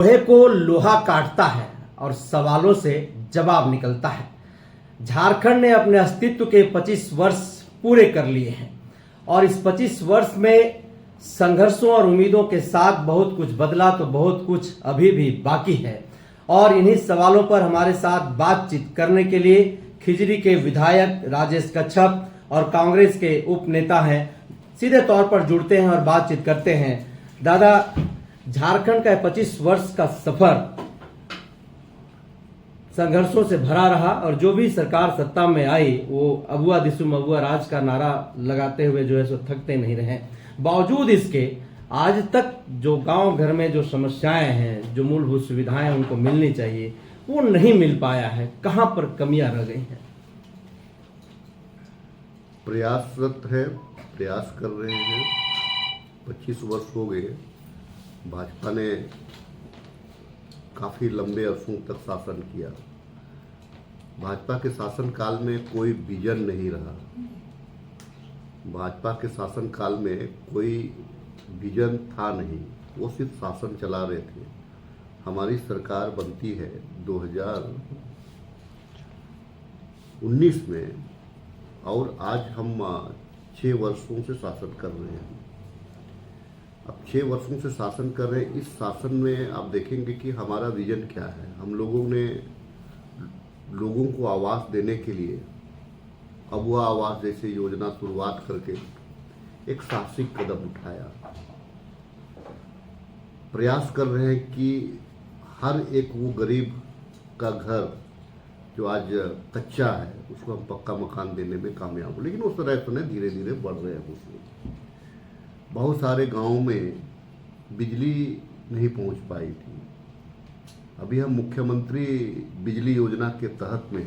लोहे को लोहा काटता है और सवालों से जवाब निकलता है। झारखंड ने अपने अस्तित्व के 25 वर्ष पूरे कर लिए हैं और इस 25 वर्ष में संघर्षों और उम्मीदों के साथ बहुत कुछ बदला तो बहुत कुछ अभी भी बाकी है। और इन्हीं सवालों पर हमारे साथ बातचीत करने के लिए खिजरी के विधायक राजेश कच्छप और कांग्रेस के उप नेता हैं, सीधे तौर पर जुड़ते हैं और बातचीत करते हैं। दादा, झारखंड का 25 वर्ष का सफर संघर्षों से भरा रहा और जो भी सरकार सत्ता में आई वो अगुआ दिसुम अगुआ राज का नारा लगाते हुए जो है सो थकते नहीं रहे। बावजूद इसके आज तक जो गांव घर में जो समस्याएं हैं, जो मूलभूत सुविधाएं उनको मिलनी चाहिए, वो नहीं मिल पाया है। कहां पर कमियां रह गई हैं? प्रयासरत है, प्रयास कर रहे हैं। 25 वर्ष हो गए। भाजपा ने काफ़ी लंबे अरसों तक शासन किया। भाजपा के शासनकाल में कोई विजन नहीं रहा। भाजपा के शासनकाल में कोई विजन था नहीं, वो सिर्फ शासन चला रहे थे। हमारी सरकार बनती है 2019 में और आज हम 6 वर्षों से शासन कर रहे हैं। अब 6 वर्षों से शासन कर रहे हैं। इस शासन में आप देखेंगे कि हमारा विजन क्या है। हम लोगों ने लोगों को आवास देने के लिए अबुआ आवास जैसे योजना शुरुआत करके एक साहसिक कदम उठाया। प्रयास कर रहे हैं कि हर एक वो गरीब का घर जो आज कच्चा है उसको हम पक्का मकान देने में कामयाब हो। लेकिन उस तरह से धीरे धीरे बढ़ रहे हैं उसमें। बहुत सारे गांवों में बिजली नहीं पहुंच पाई थी। अभी हम मुख्यमंत्री बिजली योजना के तहत में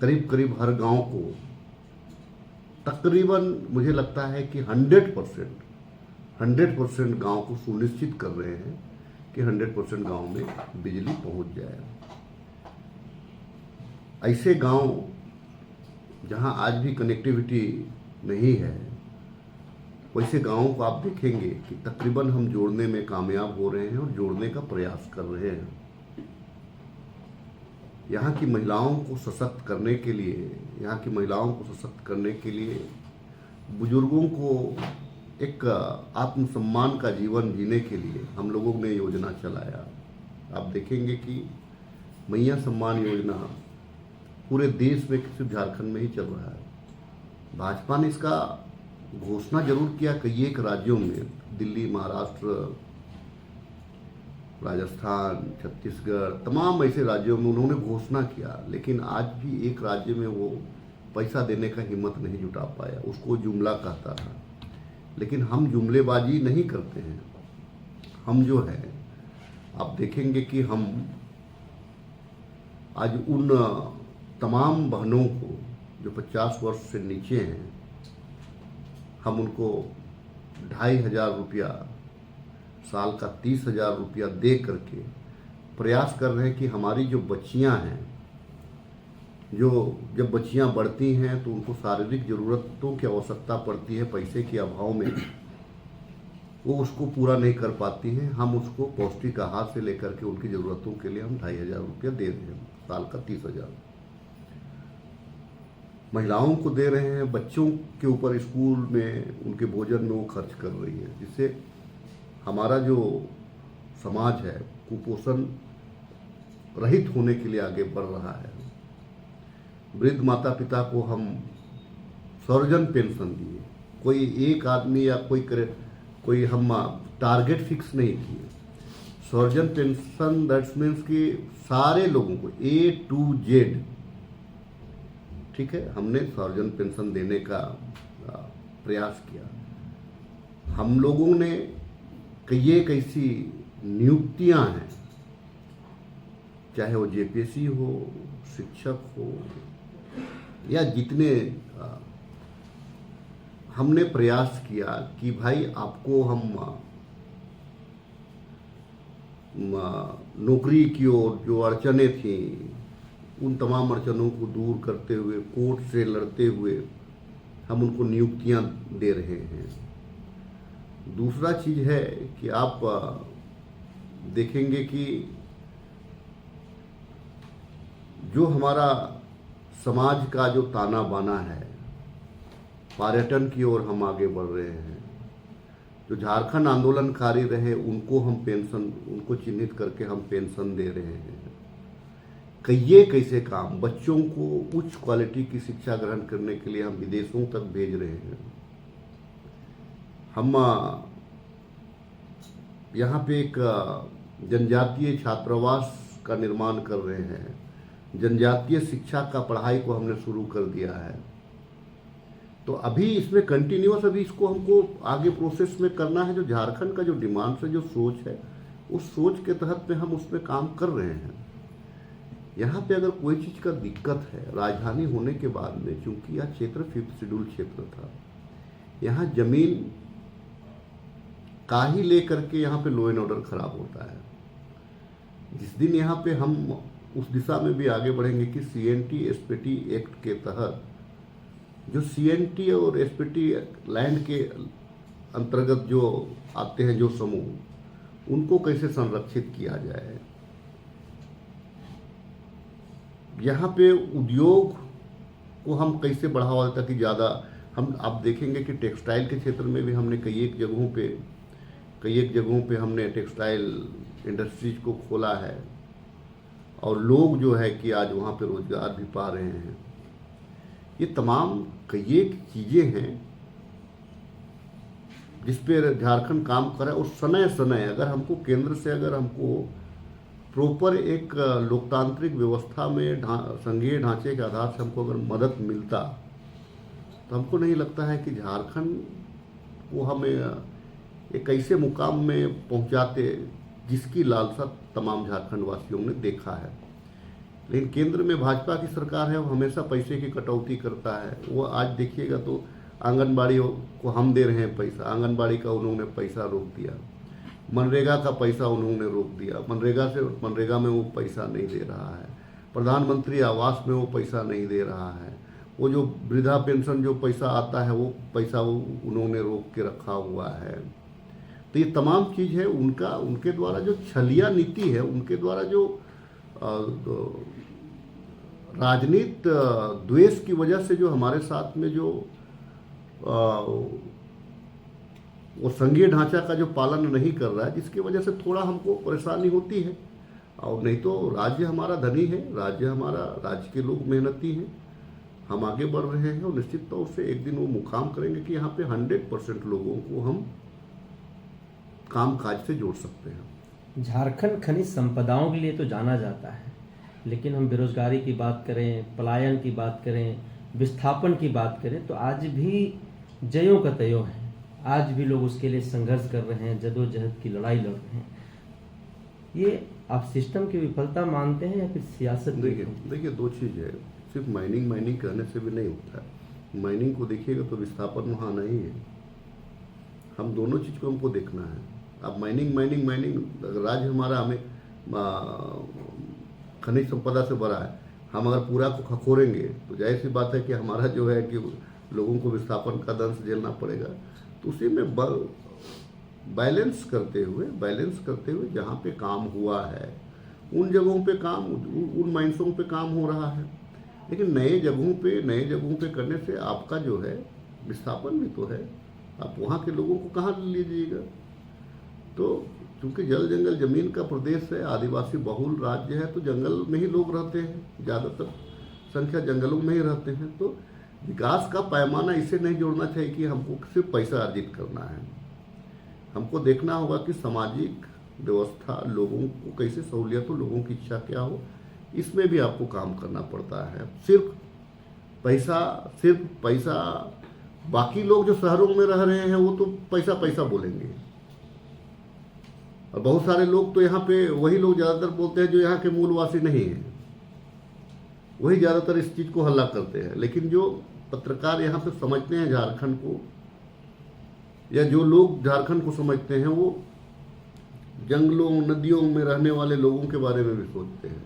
करीब करीब हर गांव को तकरीबन मुझे लगता है कि 100% गांव को सुनिश्चित कर रहे हैं कि 100% गांव में बिजली पहुंच जाए। ऐसे गांव जहां आज भी कनेक्टिविटी नहीं है, वैसे गांवों को आप देखेंगे कि तकरीबन हम जोड़ने में कामयाब हो रहे हैं और जोड़ने का प्रयास कर रहे हैं। यहाँ की महिलाओं को सशक्त करने के लिए, बुजुर्गों को एक आत्मसम्मान का जीवन जीने के लिए हम लोगों ने योजना चलाया। आप देखेंगे कि मैया सम्मान योजना पूरे देश में सिर्फ झारखंड में ही चल रहा है। भाजपा ने इसका घोषणा जरूर किया कई एक राज्यों में, दिल्ली, महाराष्ट्र, राजस्थान, छत्तीसगढ़, तमाम ऐसे राज्यों में उन्होंने घोषणा किया। लेकिन आज भी एक राज्य में वो पैसा देने का हिम्मत नहीं जुटा पाया। उसको जुमला कहता था। लेकिन हम जुमलेबाजी नहीं करते हैं। हम जो है, आप देखेंगे कि हम आज उन तमाम बहनों को जो 50 वर्ष से नीचे हैं, हम उनको 2,500 रुपया, साल का 30,000 रुपया दे करके प्रयास कर रहे हैं कि हमारी जो बच्चियां हैं, जो जब बच्चियां बढ़ती हैं तो उनको शारीरिक ज़रूरतों की आवश्यकता पड़ती है, पैसे के अभाव में वो उसको पूरा नहीं कर पाती हैं। हम उसको पौष्टिक आहार से लेकर के उनकी ज़रूरतों के लिए हम 2,500 रुपया दे रहे हैं, साल का 30,000। महिलाओं को दे रहे हैं। बच्चों के ऊपर स्कूल में उनके भोजन में वो खर्च कर रही है, जिससे हमारा जो समाज है कुपोषण रहित होने के लिए आगे बढ़ रहा है। वृद्ध माता पिता को हम सर्वजन पेंशन दिए। कोई एक आदमी या कोई हम टारगेट फिक्स नहीं किए। सर्वजन पेंशन दैट्स मीन्स कि सारे लोगों को A to Z, ठीक है, हमने सर्वजन पेंशन देने का प्रयास किया। हम लोगों ने कई एक ऐसी नियुक्तियां हैं, चाहे वो JPSC हो, शिक्षक हो या जितने, हमने प्रयास किया कि भाई आपको हम नौकरी की ओर जो अड़चनें थी उन तमाम अड़चनों को दूर करते हुए, कोर्ट से लड़ते हुए हम उनको नियुक्तियां दे रहे हैं। दूसरा चीज़ है कि आप देखेंगे कि जो हमारा समाज का जो ताना बाना है, पर्यटन की ओर हम आगे बढ़ रहे हैं। जो झारखंड आंदोलनकारी रहे उनको हम पेंशन, उनको चिन्हित करके हम पेंशन दे रहे हैं। कई कैसे काम, बच्चों को उच्च क्वालिटी की शिक्षा ग्रहण करने के लिए हम विदेशों तक भेज रहे हैं। हम यहाँ पे एक जनजातीय छात्रावास का निर्माण कर रहे हैं। जनजातीय शिक्षा का पढ़ाई को हमने शुरू कर दिया है। तो अभी इसमें कंटिन्यूअस अभी इसको हमको आगे प्रोसेस में करना है। जो झारखंड का जो डिमांड से जो सोच है, उस सोच के तहत में हम उसमें काम कर रहे हैं। यहाँ पे अगर कोई चीज़ का दिक्कत है, राजधानी होने के बाद में, चूंकि यह क्षेत्र 5th शेड्यूल क्षेत्र था, यहाँ जमीन का ही लेकर के यहाँ पे लॉ एंड ऑर्डर खराब होता है। जिस दिन यहाँ पे हम उस दिशा में भी आगे बढ़ेंगे कि CNT SPT एक्ट के तहत जो CNT और SPT लैंड के अंतर्गत जो आते हैं जो समूह, उनको कैसे संरक्षित किया जाए। यहाँ पे उद्योग को हम कैसे बढ़ावा दें ताकि ज़्यादा हम, आप देखेंगे कि टेक्सटाइल के क्षेत्र में भी हमने कई एक जगहों पे हमने टेक्सटाइल इंडस्ट्रीज को खोला है और लोग जो है कि आज वहाँ पे रोजगार भी पा रहे हैं। ये तमाम कई एक चीज़ें हैं जिस पे झारखंड काम करे। और समय अगर हमको केंद्र से अगर हमको प्रॉपर एक लोकतांत्रिक व्यवस्था में संघीय ढांचे के आधार से हमको अगर मदद मिलता, तो हमको नहीं लगता है कि झारखंड को हमें एक ऐसे मुकाम में पहुंचाते जिसकी लालसा तमाम झारखंड वासियों ने देखा है। लेकिन केंद्र में भाजपा की सरकार है, वो हमेशा पैसे की कटौती करता है। वो आज देखिएगा तो आंगनबाड़ी को हम दे रहे हैं पैसा, आंगनबाड़ी का उन्होंने पैसा रोक दिया। मनरेगा का पैसा उन्होंने रोक दिया, मनरेगा में वो पैसा नहीं दे रहा है। प्रधानमंत्री आवास में वो पैसा नहीं दे रहा है। वो जो वृद्धा पेंशन जो पैसा आता है, वो पैसा वो उन्होंने रोक के रखा हुआ है। तो ये तमाम चीज़ है उनके द्वारा जो छलिया नीति है, उनके द्वारा जो राजनीति द्वेष की वजह से जो हमारे साथ में जो वो संघीय ढांचा का जो पालन नहीं कर रहा है, जिसकी वजह से थोड़ा हमको परेशानी होती है। और नहीं तो राज्य हमारा धनी है, राज्य के लोग मेहनती हैं, हम आगे बढ़ रहे हैं और निश्चित तौर से एक दिन वो मुकाम करेंगे कि यहाँ पे 100% लोगों को हम काम काज से जोड़ सकते हैं। झारखंड खनिज संपदाओं के लिए तो जाना जाता है, लेकिन हम बेरोजगारी की बात करें, पलायन की बात करें, विस्थापन की बात करें, तो आज भी जयों का तयों है। आज भी लोग उसके लिए संघर्ष कर रहे हैं, जदोजहद की लड़ाई लड़ रहे हैं। ये आप सिस्टम की विफलता मानते हैं या फिर सियासत? देखिए दो चीज़ है। सिर्फ माइनिंग करने से भी नहीं होता है। माइनिंग को देखिएगा तो विस्थापन वहाँ नहीं है। हम दोनों चीज़ को हमको देखना है। अब माइनिंग राज्य हमारा हमें खनिज संपदा से भरा है, हम अगर पूरा को खखोरेंगे तो जाहिर सी बात है कि हमारा जो है कि लोगों को विस्थापन का दंश झेलना पड़ेगा। तो उसी में बैलेंस करते हुए जहाँ पे काम हुआ है उन जगहों पे काम, उन माइंसों पे काम हो रहा है। लेकिन नए जगहों पे करने से आपका जो है विस्थापन भी तो है। आप वहाँ के लोगों को कहाँ लीजिएगा? तो चूँकि जल जंगल जमीन का प्रदेश है, आदिवासी बहुल राज्य है, तो जंगल में ही लोग रहते हैं, ज़्यादातर संख्या जंगलों में ही रहते हैं। तो विकास का पैमाना इसे नहीं जोड़ना चाहिए कि हमको सिर्फ पैसा अर्जित करना है। हमको देखना होगा कि सामाजिक व्यवस्था, लोगों को कैसे सहूलियत हो, लोगों की इच्छा क्या हो, इसमें भी आपको काम करना पड़ता है। सिर्फ पैसा बाकी लोग जो शहरों में रह रहे हैं वो तो पैसा बोलेंगे, और बहुत सारे लोग तो यहाँ पे वही लोग ज़्यादातर बोलते हैं जो यहाँ के मूलवासी नहीं हैं, वही ज़्यादातर इस चीज़ को हल्ला करते हैं। लेकिन जो पत्रकार यहाँ पे समझते हैं झारखंड को, या जो लोग झारखंड को समझते हैं, वो जंगलों नदियों में रहने वाले लोगों के बारे में भी सोचते हैं।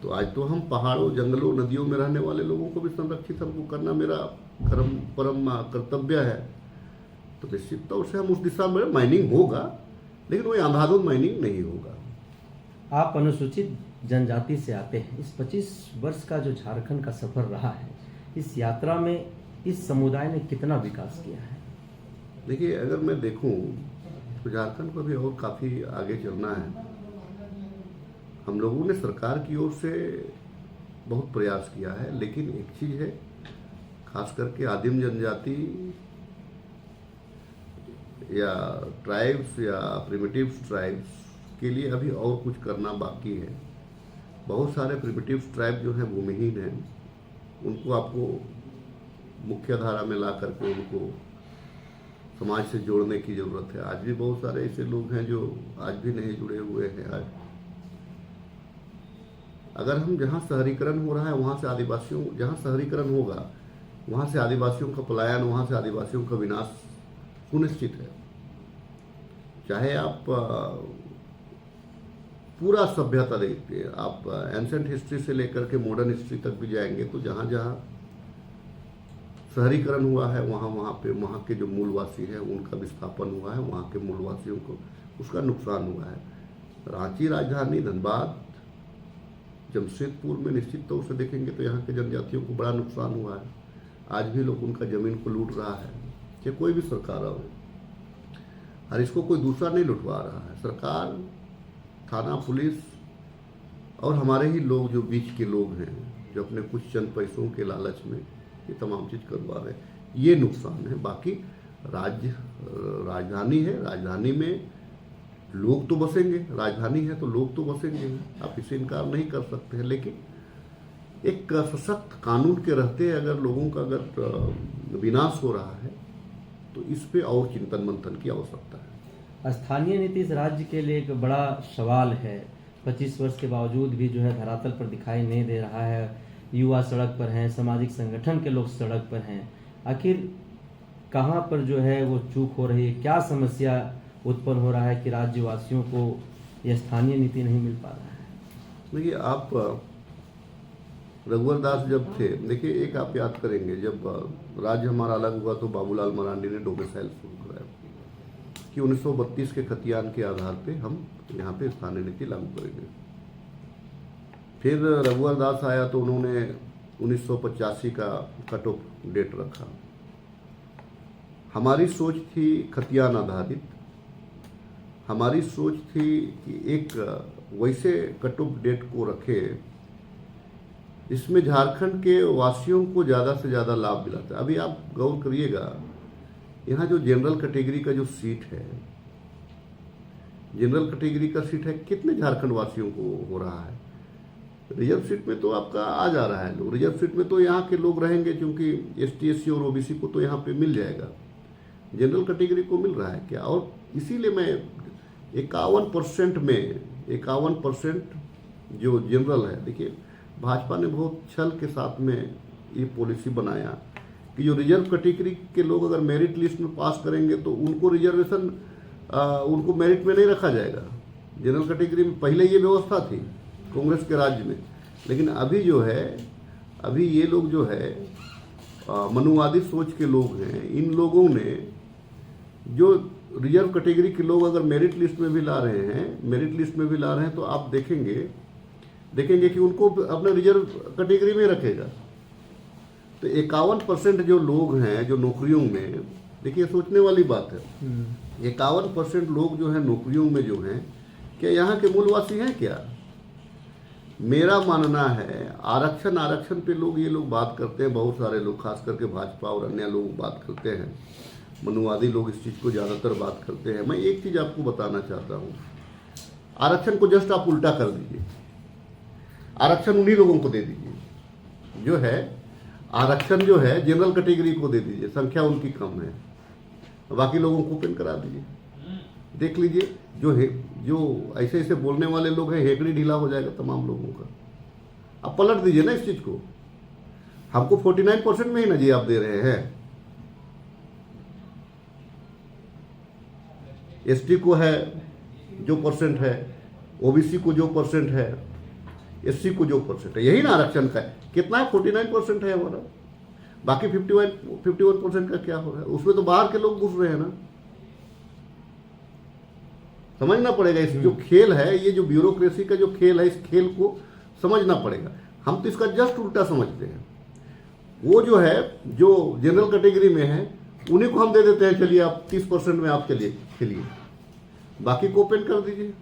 तो आज तो हम पहाड़ों जंगलों नदियों में रहने वाले लोगों को भी संरक्षित हमको करना मेरा परम कर्तव्य है। तो निश्चित तौर से हम उस दिशा में माइनिंग होगा, लेकिन वो अंधाधुंध माइनिंग नहीं होगा। आप अनुसूचित जनजाति से आते हैं। इस 25 वर्ष का जो झारखंड का सफर रहा है, इस यात्रा में इस समुदाय ने कितना विकास किया है? देखिए, अगर मैं देखूं तो झारखंड को भी और काफ़ी आगे चलना है। हम लोगों ने सरकार की ओर से बहुत प्रयास किया है, लेकिन एक चीज़ है, खास करके आदिम जनजाति या ट्राइब्स या प्रिमिटिव ट्राइब्स के लिए अभी और कुछ करना बाकी है। बहुत सारे प्रिमिटिव ट्राइब जो हैं भूमिहीन हैं, उनको आपको मुख्य धारा में ला करके उनको समाज से जोड़ने की ज़रूरत है। आज भी बहुत सारे ऐसे लोग हैं जो आज भी नहीं जुड़े हुए हैं। आज अगर हम जहाँ शहरीकरण हो रहा है वहाँ से आदिवासियों, जहाँ शहरीकरण होगा वहाँ से आदिवासियों का पलायन, वहाँ से आदिवासियों का विनाश सुनिश्चित है। चाहे आप पूरा सभ्यता देखिए, आप एंसेंट हिस्ट्री से लेकर के मॉडर्न हिस्ट्री तक भी जाएंगे तो जहाँ जहाँ शहरीकरण हुआ है वहाँ पे वहाँ के जो मूलवासी हैं उनका विस्थापन हुआ है, वहाँ के मूलवासियों को उसका नुकसान हुआ है। रांची राजधानी, धनबाद, जमशेदपुर में निश्चित तौर से देखेंगे तो यहाँ के जनजातियों को बड़ा नुकसान हुआ है। आज भी लोग उनका ज़मीन को लूट रहा है, चाहे कोई भी सरकार हो, और इसको कोई दूसरा नहीं लुटवा रहा है। सरकार, थाना, पुलिस और हमारे ही लोग जो बीच के लोग हैं जो अपने कुछ चंद पैसों के लालच में ये तमाम चीज़ करवा रहे हैं, ये नुकसान है। बाकी राजधानी है, राजधानी में लोग तो बसेंगे, राजधानी है तो लोग तो बसेंगे, आप इसे इनकार नहीं कर सकते हैं। लेकिन एक सशक्त कानून के रहते अगर लोगों का अगर विनाश हो रहा है तो इस पे और चिंतन मंथन की आवश्यकता है। स्थानीय नीति इस राज्य के लिए एक बड़ा सवाल है। 25 वर्ष के बावजूद भी जो है धरातल पर दिखाई नहीं दे रहा है। युवा सड़क पर हैं, सामाजिक संगठन के लोग सड़क पर हैं। आखिर कहाँ पर जो है वो चूक हो रही है? क्या समस्या उत्पन्न हो रहा है कि राज्यवासियों को यह स्थानीय नीति नहीं मिल पा रहा है? देखिए, आप रघुवर दास जब थे, देखिए एक आप याद करेंगे, जब राज्य हमारा अलग हुआ तो बाबूलाल मरांडी ने डोमिसाइल शुरू कराया कि 1932 के खतियान के आधार पे हम यहाँ पे स्थानीय नीति लागू करेंगे। फिर रघुवर दास आया तो उन्होंने 1985 का कट ऑफ डेट रखा। हमारी सोच थी खतियान आधारित, हमारी सोच थी कि एक वैसे कट ऑफ डेट को रखे इसमें झारखंड के वासियों को ज़्यादा से ज़्यादा लाभ मिलाता है। अभी आप गौर करिएगा, यहाँ जो जनरल कैटेगरी का जो सीट है, जनरल कैटेगरी का सीट है, कितने झारखंड वासियों को हो रहा है? रिजर्व सीट में तो आपका आ जा रहा है लोग, रिजर्व सीट में तो यहाँ के लोग रहेंगे, क्योंकि ST SC और OBC को तो यहाँ पे मिल जाएगा, जनरल कैटेगरी को मिल रहा है क्या? और इसीलिए मैं 51% में 51% जो जनरल है, देखिए भाजपा ने बहुत छल के साथ में ये पॉलिसी बनाया कि जो रिजर्व कैटेगरी के लोग अगर मेरिट लिस्ट में पास करेंगे तो उनको रिजर्वेशन, उनको मेरिट में नहीं रखा जाएगा। जनरल कैटेगरी में पहले ये व्यवस्था थी कांग्रेस के राज्य में, लेकिन अभी जो है, अभी ये लोग जो है मनुवादी सोच के लोग हैं, इन लोगों ने जो रिजर्व कैटेगरी के लोग अगर मेरिट लिस्ट में भी ला रहे हैं तो आप देखेंगे कि उनको अपने रिजर्व कैटेगरी में रखेगा। तो 51% जो लोग हैं जो नौकरियों में, देखिए सोचने वाली बात है, 51% लोग जो है नौकरियों में जो हैं, क्या यहाँ के मूलवासी हैं क्या? मेरा मानना है आरक्षण पे ये लोग बात करते हैं, बहुत सारे लोग खास करके भाजपा और अन्य लोग बात करते हैं, मनुवादी लोग इस चीज़ को ज़्यादातर बात करते हैं। मैं एक चीज़ आपको बताना चाहता हूँ, आरक्षण को जस्ट आप उल्टा कर दीजिए, आरक्षण उन्हीं लोगों को दे दीजिए जो है, आरक्षण जो है जनरल कैटेगरी को दे दीजिए, संख्या उनकी कम है, बाकी लोगों को ओपन करा दीजिए। देख लीजिए जो ऐसे बोलने वाले लोग हैं, हेकड़ी ढीला हो जाएगा तमाम लोगों का। आप पलट दीजिए ना इस चीज को। हमको 49% में ही ना जी आप दे रहे हैं, ST को है जो परसेंट है, OBC को जो परसेंट है, SC को जो परसेंट है, यही ना आरक्षण का है। कितना है? 49% है हमारा, बाकी 51% का क्या हो रहा है? उसमें तो बाहर के लोग घुस रहे हैं ना। समझना पड़ेगा। इस जो खेल है, ये जो ब्यूरोक्रेसी का जो खेल है, इस खेल को समझना पड़ेगा। हम तो इसका जस्ट उल्टा समझते हैं। वो जो है, जो जनरल कैटेगरी में है, उन्हीं को हम दे देते हैं, चलिए आप 30% में आप चलिए खेलिए, बाकी को ओपन कर दीजिए।